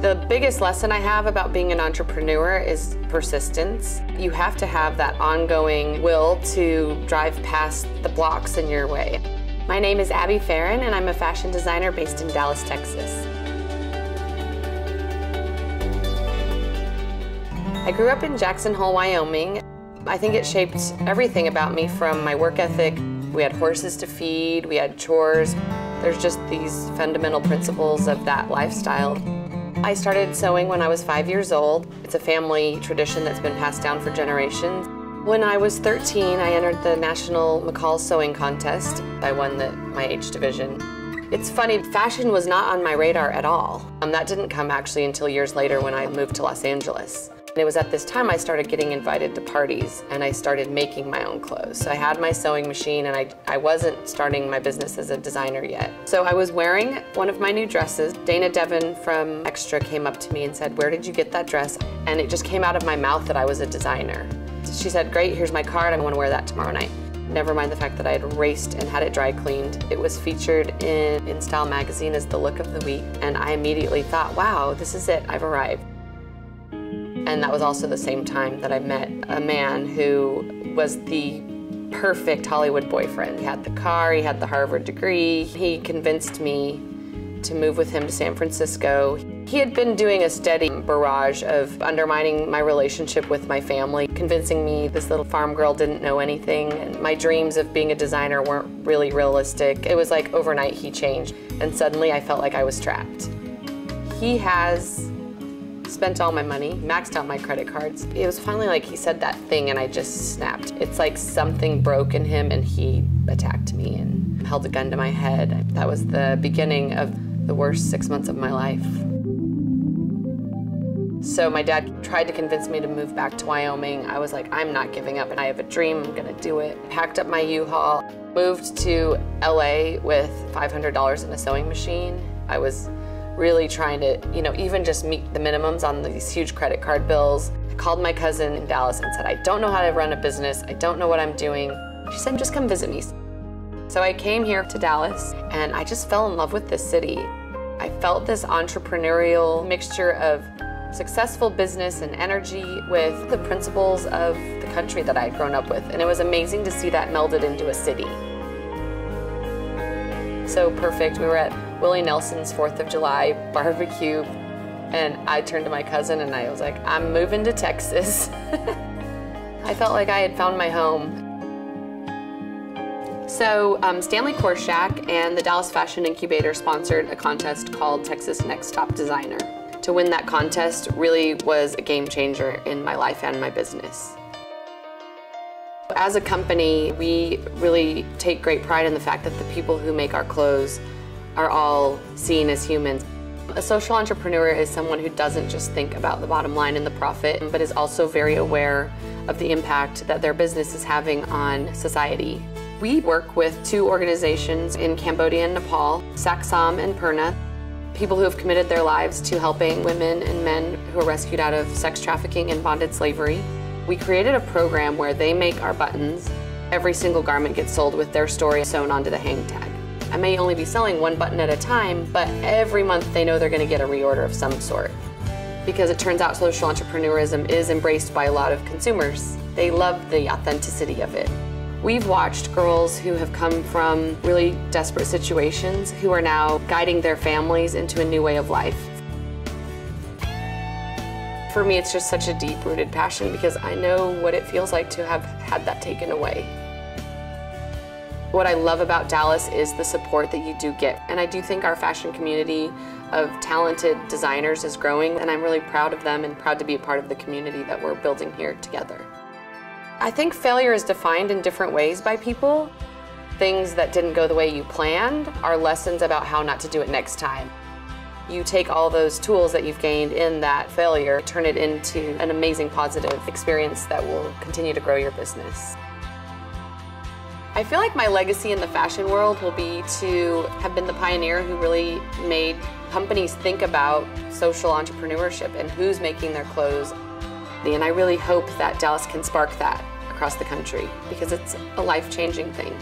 The biggest lesson I have about being an entrepreneur is persistence. You have to have that ongoing will to drive past the blocks in your way. My name is Abi Ferrin, and I'm a fashion designer based in Dallas, Texas. I grew up in Jackson Hole, Wyoming. I think it shaped everything about me, from my work ethic. We had horses to feed, we had chores. There's just these fundamental principles of that lifestyle. I started sewing when I was 5 years old. It's a family tradition that's been passed down for generations. When I was 13, I entered the National McCall Sewing Contest. I won my age division. It's funny, fashion was not on my radar at all. That didn't come actually until years later when I moved to Los Angeles. And it was at this time I started getting invited to parties, and I started making my own clothes. So I had my sewing machine, and I wasn't starting my business as a designer yet. So I was wearing one of my new dresses. Dana Devon from Extra came up to me and said, "Where did you get that dress?" And it just came out of my mouth that I was a designer. She said, "Great, here's my card. I want to wear that tomorrow night." Never mind the fact that I had raced and had it dry cleaned. It was featured in Style magazine as the look of the week, and I immediately thought, wow, this is it, I've arrived. And that was also the same time that I met a man who was the perfect Hollywood boyfriend. He had the car, he had the Harvard degree. He convinced me to move with him to San Francisco. He had been doing a steady barrage of undermining my relationship with my family, convincing me this little farm girl didn't know anything, and my dreams of being a designer weren't really realistic. It was like overnight he changed, and suddenly I felt like I was trapped. He has spent all my money, maxed out my credit cards. It was finally like he said that thing and I just snapped. It's like something broke in him and he attacked me and held a gun to my head. That was the beginning of the worst 6 months of my life. So my dad tried to convince me to move back to Wyoming. I was like, I'm not giving up, and I have a dream, I'm gonna do it. Packed up my U-Haul, moved to LA with $500 in a sewing machine. I was really trying to, even just meet the minimums on these huge credit card bills. I called my cousin in Dallas and said, I don't know how to run a business, I don't know what I'm doing. She said, just come visit me. So I came here to Dallas, and I just fell in love with this city. I felt this entrepreneurial mixture of successful business and energy with the principles of the country that I had grown up with, and it was amazing to see that melded into a city. So perfect. We were at Willie Nelson's 4th of July barbecue, and I turned to my cousin and I was like, I'm moving to Texas. I felt like I had found my home. So Stanley Korshak and the Dallas Fashion Incubator sponsored a contest called Texas Next Top Designer. To win that contest really was a game changer in my life and my business. As a company, we really take great pride in the fact that the people who make our clothes are all seen as humans. A social entrepreneur is someone who doesn't just think about the bottom line and the profit, but is also very aware of the impact that their business is having on society. We work with 2 organizations in Cambodia and Nepal, Saksam and Purna, people who have committed their lives to helping women and men who are rescued out of sex trafficking and bonded slavery. We created a program where they make our buttons. Every single garment gets sold with their story sewn onto the hang tag. I may only be selling 1 button at a time, but every month they know they're going to get a reorder of some sort. Because it turns out social entrepreneurism is embraced by a lot of consumers. They love the authenticity of it. We've watched girls who have come from really desperate situations who are now guiding their families into a new way of life. For me, it's just such a deep-rooted passion because I know what it feels like to have had that taken away. What I love about Dallas is the support that you do get, and I do think our fashion community of talented designers is growing, and I'm really proud of them and proud to be a part of the community that we're building here together. I think failure is defined in different ways by people. Things that didn't go the way you planned are lessons about how not to do it next time. You take all those tools that you've gained in that failure, turn it into an amazing positive experience that will continue to grow your business. I feel like my legacy in the fashion world will be to have been the pioneer who really made companies think about social entrepreneurship and who's making their clothes. And I really hope that Dallas can spark that across the country because it's a life-changing thing.